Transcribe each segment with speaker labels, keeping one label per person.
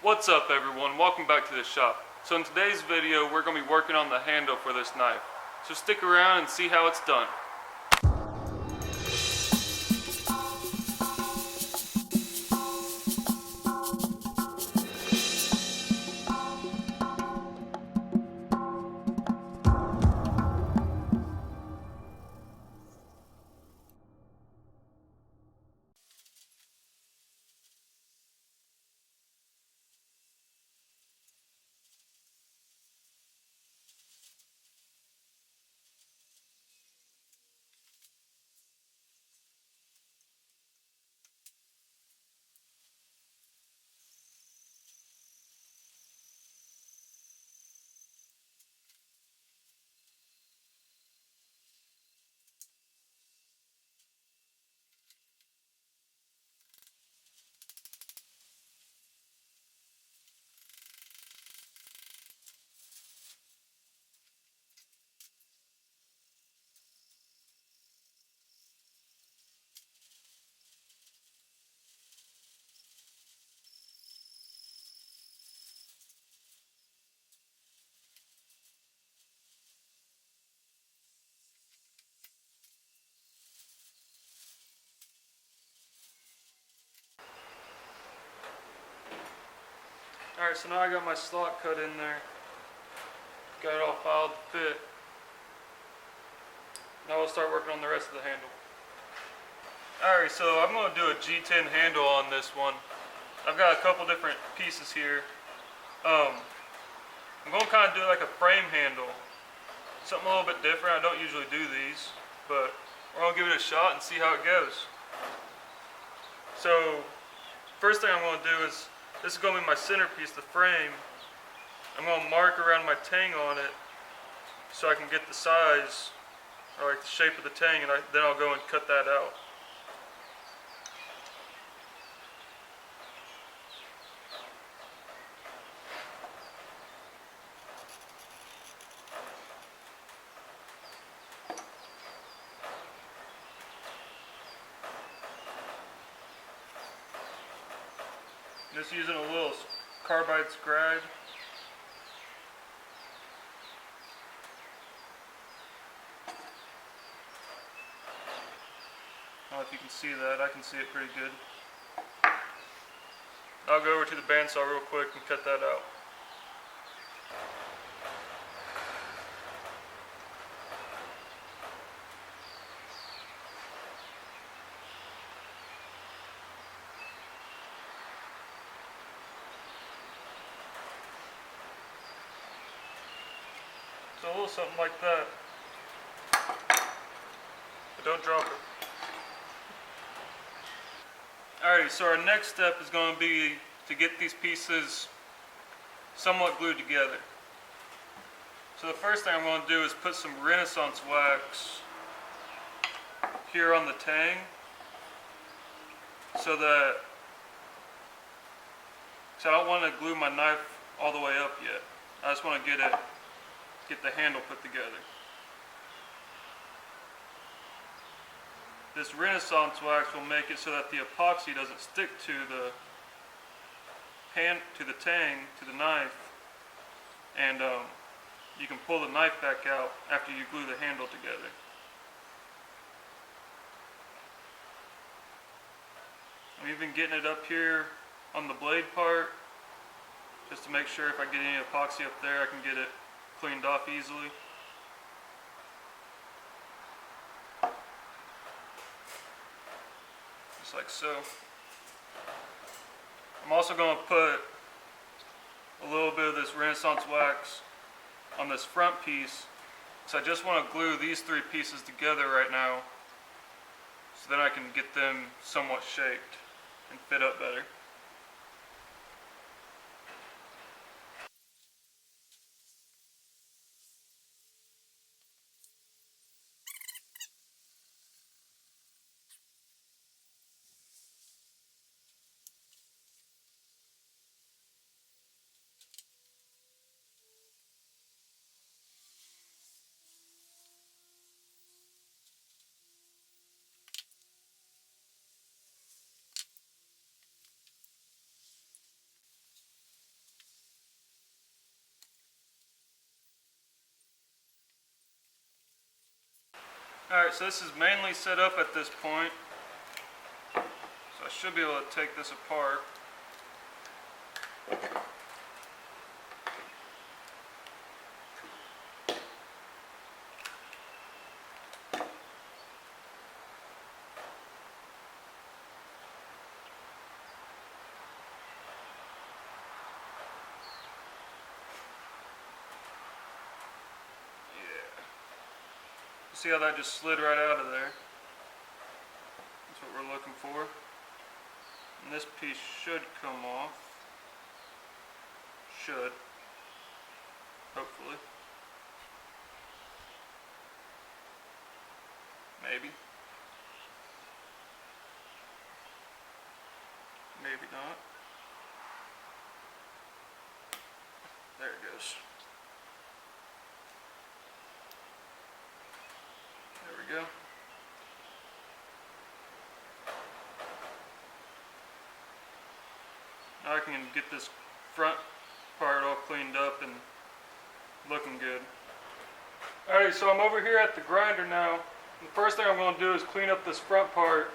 Speaker 1: What's up everyone, welcome back to the shop. So in today's video we're going to be working on the handle for this knife. So stick around and see how it's done. Alright, so now I got my slot cut in there. Got it all filed to fit. Now we'll start working on the rest of the handle. Alright, so I'm going to do a G10 handle on this one. I've got a couple different pieces here. I'm going to kind of do like a frame handle. Something a little bit different. I don't usually do these, but we're going to give it a shot and see how it goes. So, first thing I'm going to do is, this is going to be my centerpiece, the frame. I'm going to mark around my tang on it so I can get the size, or like the shape of the tang, and then I'll go and cut that out. Just using a little carbide scribe. I don't know if you can see that. I can see it pretty good. I'll go over to the bandsaw real quick and cut that out. So a little something like that, but don't drop it. Alrighty, so our next step is going to be to get these pieces somewhat glued together. So the first thing I'm going to do is put some Renaissance wax here on the tang, so I don't want to glue my knife all the way up yet. I just want to get the handle put together. This Renaissance wax will make it so that the epoxy doesn't stick to the tang, to the knife, and you can pull the knife back out after you glue the handle together. I'm even getting it up here on the blade part, just to make sure if I get any epoxy up there, I can get it cleaned off easily. Just like so. I'm also going to put a little bit of this Renaissance wax on this front piece, so I just want to glue these three pieces together right now, so then I can get them somewhat shaped and fit up better. Alright, so this is mainly set up at this point. So I should be able to take this apart. See how that just slid right out of there? That's what we're looking for. And this piece should come off. Should. Hopefully. Maybe. Maybe not. There it goes. There we go. Now I can get this front part all cleaned up and looking good. Alright, so I'm over here at the grinder now. The first thing I'm going to do is clean up this front part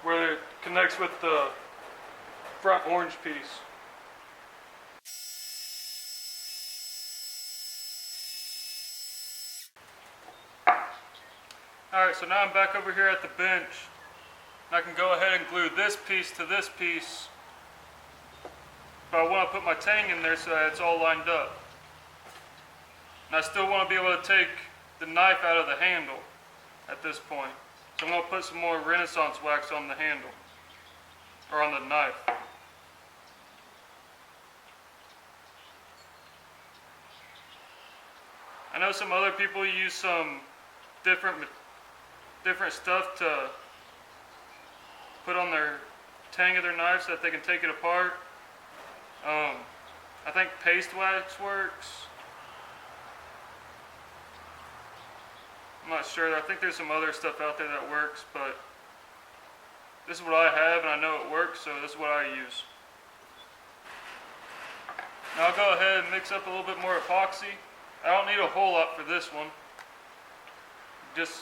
Speaker 1: where it connects with the front orange piece. Alright, so now I'm back over here at the bench. And I can go ahead and glue this piece to this piece. But I want to put my tang in there so that it's all lined up. And I still want to be able to take the knife out of the handle at this point. So I'm going to put some more Renaissance wax on the handle. Or on the knife. I know some other people use some different stuff to put on their tang of their knife so that they can take it apart. I think paste wax works. I'm not sure. I think there's some other stuff out there that works, but this is what I have and I know it works, so this is what I use. Now I'll go ahead and mix up a little bit more epoxy. I don't need a whole lot for this one. Just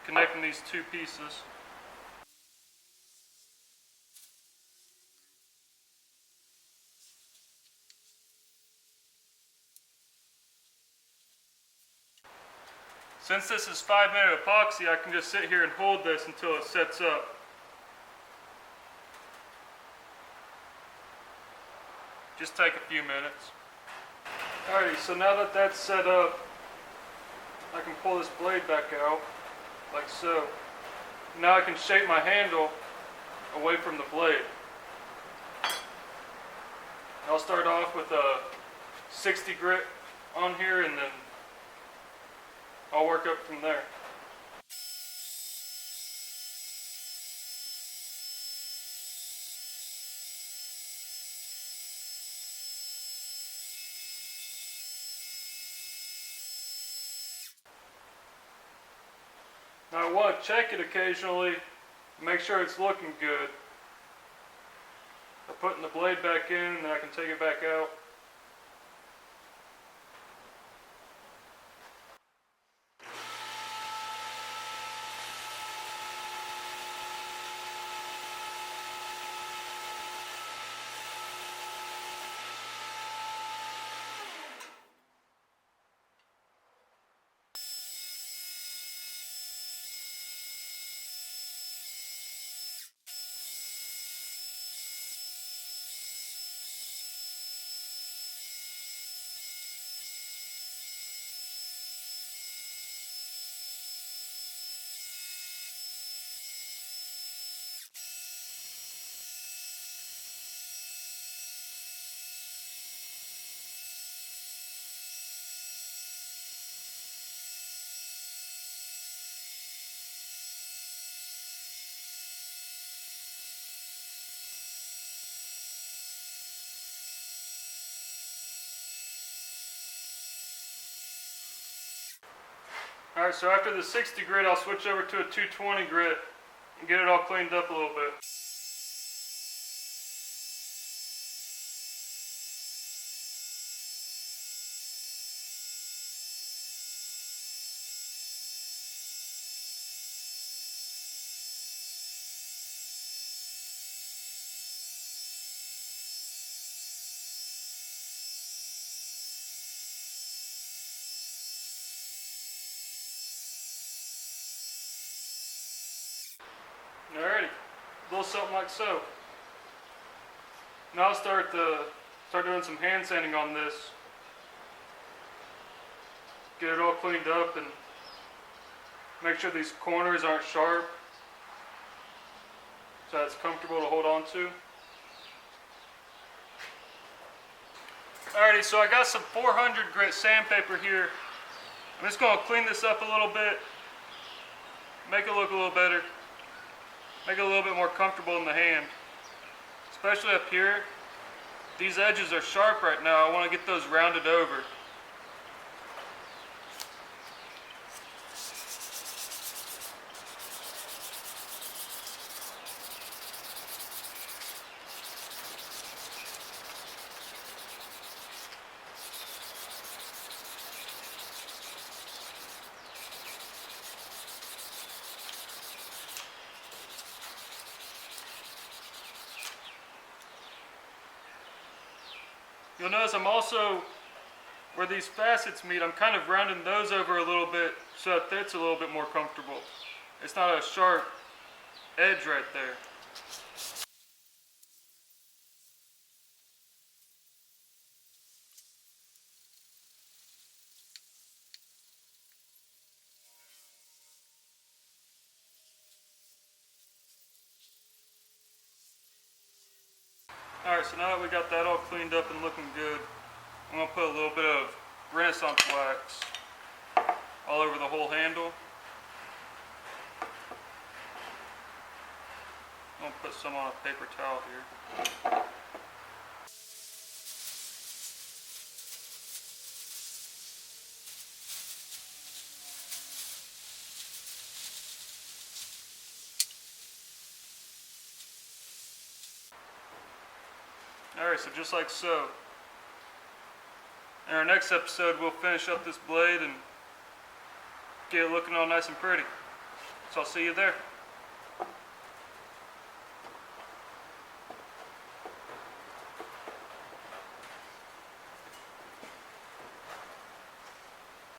Speaker 1: connecting these two pieces. Since this is 5-minute epoxy, I can just sit here and hold this until it sets up. Just take a few minutes. Alrighty, so now that that's set up, I can pull this blade back out, like so. Now I can shape my handle away from the blade. I'll start off with a 60 grit on here and then I'll work up from there. Now I want to check it occasionally, make sure it's looking good. I'm putting the blade back in and then I can take it back out. Alright, so after the 60 grit, I'll switch over to a 220 grit and get it all cleaned up a little bit. something like so. Now I'll start doing some hand sanding on this. Get it all cleaned up and make sure these corners aren't sharp, so it's comfortable to hold on to. Alrighty, so I got some 400 grit sandpaper here. I'm just going to clean this up a little bit, make it look a little better, make it a little bit more comfortable in the hand. Especially up here, these edges are sharp right now. I want to get those rounded over. You'll notice I'm also, where these facets meet, I'm kind of rounding those over a little bit so that it's a little bit more comfortable. It's not a sharp edge right there. Alright, so now that we got that all cleaned up and looking good, I'm going to put a little bit of Renaissance wax all over the whole handle. I'm going to put some on a paper towel here. Alright, so just like so. In our next episode, we'll finish up this blade and get it looking all nice and pretty. So I'll see you there.